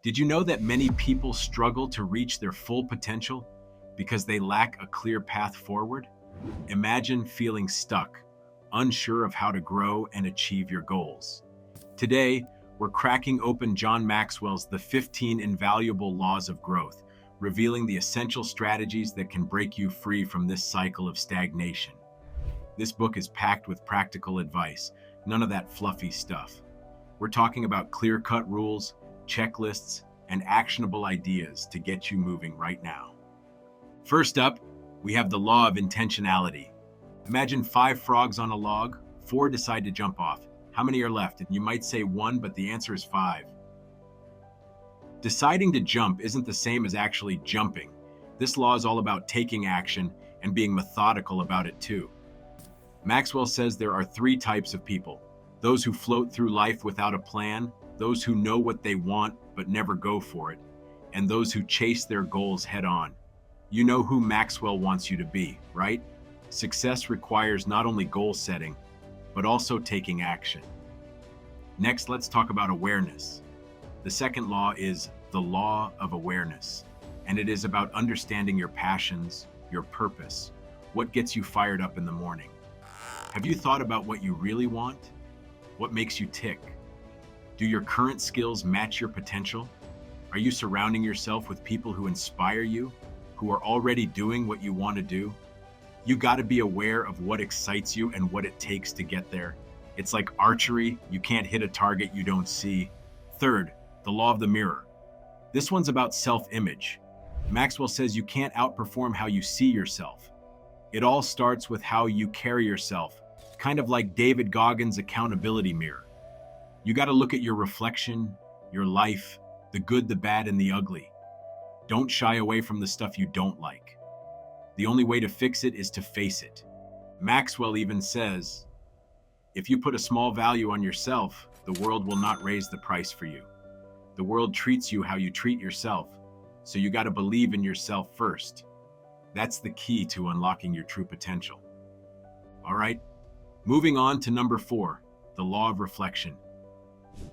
Did you know that many people struggle to reach their full potential because they lack a clear path forward? Imagine feeling stuck, unsure of how to grow and achieve your goals. Today, we're cracking open John Maxwell's The 15 Invaluable Laws of Growth, revealing the essential strategies that can break you free from this cycle of stagnation. This book is packed with practical advice, none of that fluffy stuff. We're talking about clear-cut rules, checklists, and actionable ideas to get you moving right now. First up, we have the Law of Intentionality. Imagine 5 frogs on a log, 4 decide to jump off. How many are left? And you might say 1, but the answer is 5. Deciding to jump isn't the same as actually jumping. This law is all about taking action and being methodical about it too. Maxwell says there are 3 types of people: those who float through life without a plan, those who know what they want but never go for it, and those who chase their goals head on. You know who Maxwell wants you to be, right? Success requires not only goal setting, but also taking action. Next, let's talk about awareness. The second law is the law of awareness, and it is about understanding your passions, your purpose, what gets you fired up in the morning. Have you thought about what you really want? What makes you tick? Do your current skills match your potential? Are you surrounding yourself with people who inspire you, who are already doing what you want to do? You got to be aware of what excites you and what it takes to get there. It's like archery, you can't hit a target you don't see. Third, the law of the mirror. This one's about self-image. Maxwell says you can't outperform how you see yourself. It all starts with how you carry yourself, kind of like David Goggins' accountability mirror. You got to look at your reflection, your life, the good, the bad, and the ugly. Don't shy away from the stuff you don't like. The only way to fix it is to face it. Maxwell even says, if you put a small value on yourself, the world will not raise the price for you. The world treats you how you treat yourself, so you got to believe in yourself first. That's the key to unlocking your true potential. All right, moving on to number 4, the law of reflection.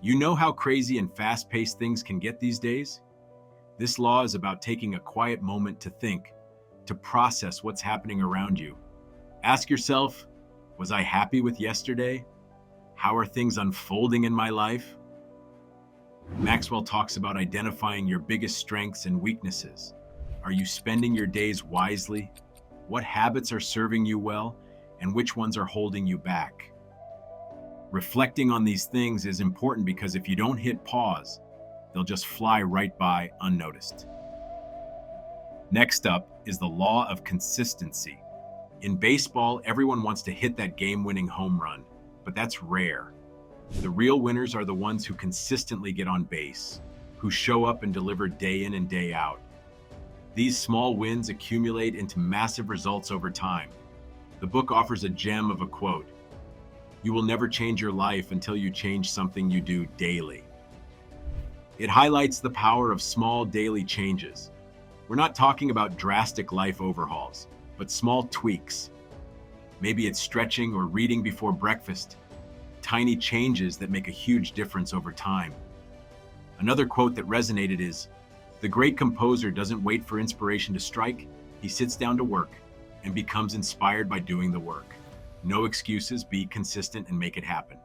You know how crazy and fast-paced things can get these days? This law is about taking a quiet moment to think, to process what's happening around you. Ask yourself, was I happy with yesterday? How are things unfolding in my life? Maxwell talks about identifying your biggest strengths and weaknesses. Are you spending your days wisely? What habits are serving you well, and which ones are holding you back? Reflecting on these things is important because if you don't hit pause, they'll just fly right by unnoticed. Next up is the law of consistency. In baseball, everyone wants to hit that game-winning home run, but that's rare. The real winners are the ones who consistently get on base, who show up and deliver day in and day out. These small wins accumulate into massive results over time. The book offers a gem of a quote: "You will never change your life until you change something you do daily." It highlights the power of small daily changes. We're not talking about drastic life overhauls, but small tweaks. Maybe it's stretching or reading before breakfast. Tiny changes that make a huge difference over time. Another quote that resonated is, "The great composer doesn't wait for inspiration to strike, he sits down to work and becomes inspired by doing the work." No excuses, be consistent and make it happen.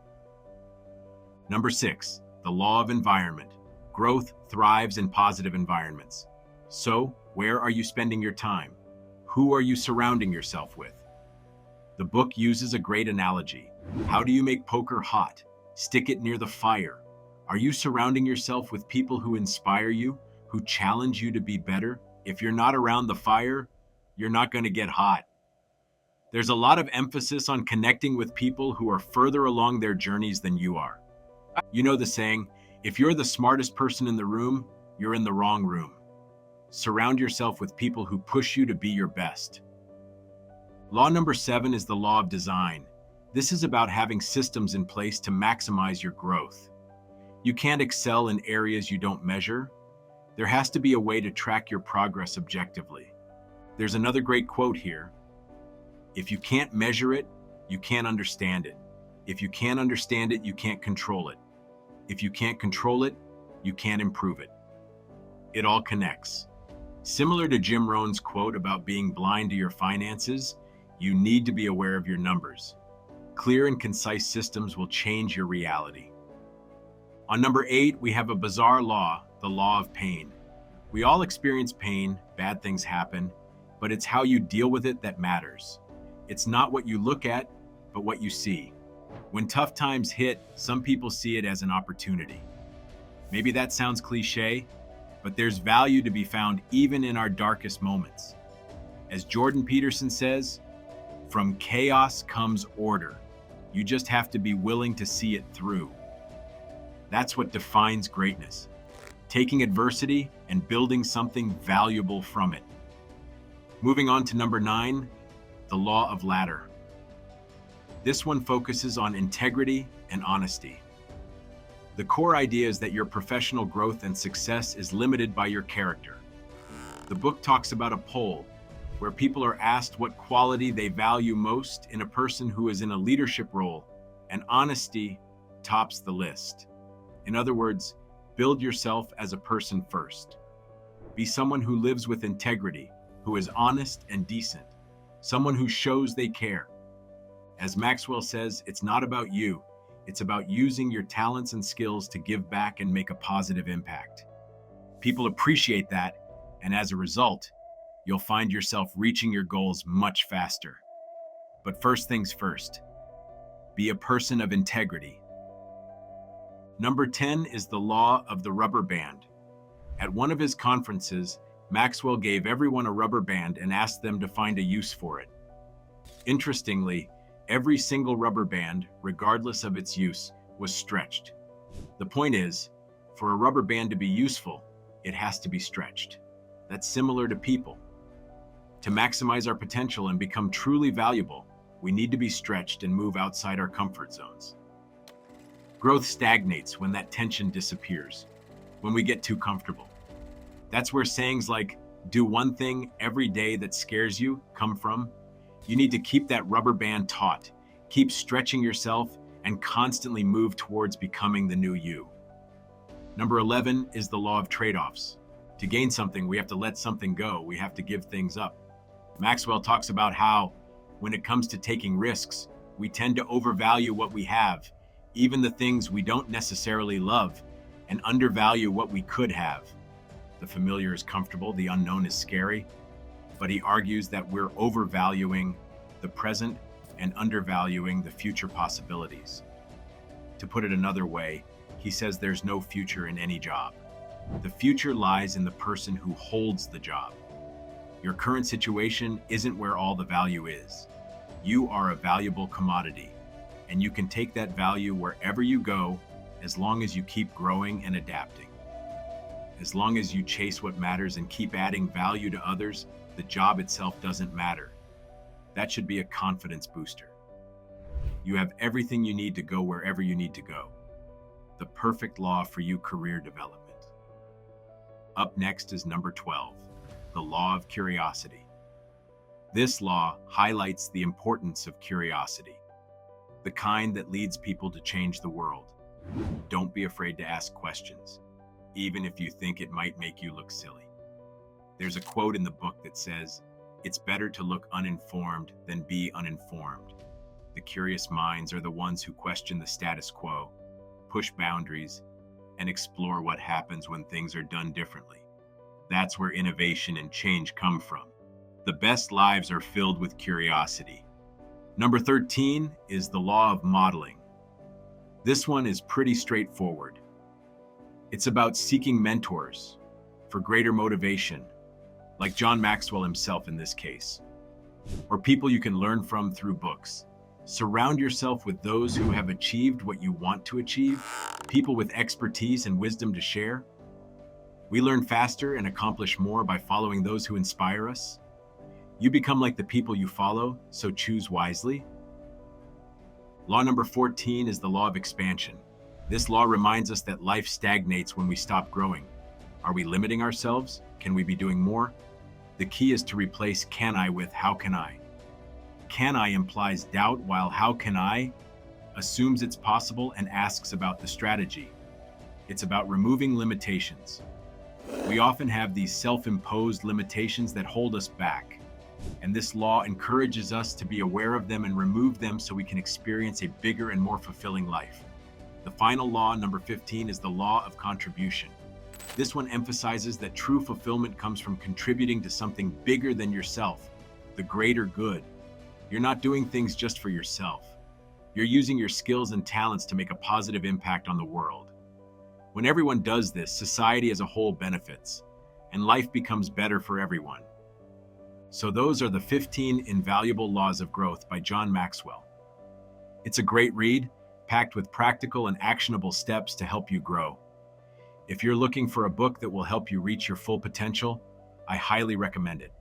Number 6, the law of environment. Growth thrives in positive environments. So, where are you spending your time? Who are you surrounding yourself with? The book uses a great analogy. How do you make poker hot? Stick it near the fire. Are you surrounding yourself with people who inspire you, who challenge you to be better? If you're not around the fire, you're not going to get hot. There's a lot of emphasis on connecting with people who are further along their journeys than you are. You know the saying, if you're the smartest person in the room, you're in the wrong room. Surround yourself with people who push you to be your best. Law number 7 is the law of design. This is about having systems in place to maximize your growth. You can't excel in areas you don't measure. There has to be a way to track your progress objectively. There's another great quote here. If you can't measure it, you can't understand it. If you can't understand it, you can't control it. If you can't control it, you can't improve it. It all connects. Similar to Jim Rohn's quote about being blind to your finances, you need to be aware of your numbers. Clear and concise systems will change your reality. On number 8, we have a bizarre law, the law of pain. We all experience pain, bad things happen, but it's how you deal with it that matters. It's not what you look at, but what you see. When tough times hit, some people see it as an opportunity. Maybe that sounds cliche, but there's value to be found even in our darkest moments. As Jordan Peterson says, from chaos comes order. You just have to be willing to see it through. That's what defines greatness. Taking adversity and building something valuable from it. Moving on to number 9, the law of ladder. This one focuses on integrity and honesty. The core idea is that your professional growth and success is limited by your character. The book talks about a poll where people are asked what quality they value most in a person who is in a leadership role, and honesty tops the list. In other words, build yourself as a person first. Be someone who lives with integrity, who is honest and decent, someone who shows they care. As Maxwell says, it's not about you. It's about using your talents and skills to give back and make a positive impact. People appreciate that, and as a result, you'll find yourself reaching your goals much faster. But first things first, be a person of integrity. Number 10 is the law of the rubber band. At one of his conferences, Maxwell gave everyone a rubber band and asked them to find a use for it. Interestingly, every single rubber band, regardless of its use, was stretched. The point is, for a rubber band to be useful, it has to be stretched. That's similar to people. To maximize our potential and become truly valuable, we need to be stretched and move outside our comfort zones. Growth stagnates when that tension disappears, when we get too comfortable. That's where sayings like, do one thing every day that scares you, come from. You need to keep that rubber band taut, keep stretching yourself, and constantly move towards becoming the new you. Number 11 is the law of trade-offs. To gain something, we have to let something go. We have to give things up. Maxwell talks about how, when it comes to taking risks, we tend to overvalue what we have, even the things we don't necessarily love, and undervalue what we could have. The familiar is comfortable, the unknown is scary, but he argues that we're overvaluing the present and undervaluing the future possibilities. To put it another way, he says there's no future in any job. The future lies in the person who holds the job. Your current situation isn't where all the value is. You are a valuable commodity, and you can take that value wherever you go as long as you keep growing and adapting. As long as you chase what matters and keep adding value to others, the job itself doesn't matter. That should be a confidence booster. You have everything you need to go wherever you need to go. The perfect law for you career development. Up next is number 12, the law of curiosity. This law highlights the importance of curiosity, the kind that leads people to change the world. Don't be afraid to ask questions, even if you think it might make you look silly. There's a quote in the book that says, "It's better to look uninformed than be uninformed." The curious minds are the ones who question the status quo, push boundaries, and explore what happens when things are done differently. That's where innovation and change come from. The best lives are filled with curiosity. Number 13 is the law of modeling. This one is pretty straightforward. It's about seeking mentors for greater motivation, like John Maxwell himself in this case, or people you can learn from through books. Surround yourself with those who have achieved what you want to achieve, people with expertise and wisdom to share. We learn faster and accomplish more by following those who inspire us. You become like the people you follow, so choose wisely. Law number 14 is the law of expansion. This law reminds us that life stagnates when we stop growing. Are we limiting ourselves? Can we be doing more? The key is to replace can I with how can I. Can I implies doubt, while how can I assumes it's possible and asks about the strategy. It's about removing limitations. We often have these self-imposed limitations that hold us back, and this law encourages us to be aware of them and remove them so we can experience a bigger and more fulfilling life. The final law, number 15, is the law of contribution. This one emphasizes that true fulfillment comes from contributing to something bigger than yourself, the greater good. You're not doing things just for yourself. You're using your skills and talents to make a positive impact on the world. When everyone does this, society as a whole benefits, and life becomes better for everyone. So those are the 15 Invaluable Laws of Growth by John Maxwell. It's a great read, packed with practical and actionable steps to help you grow. If you're looking for a book that will help you reach your full potential, I highly recommend it.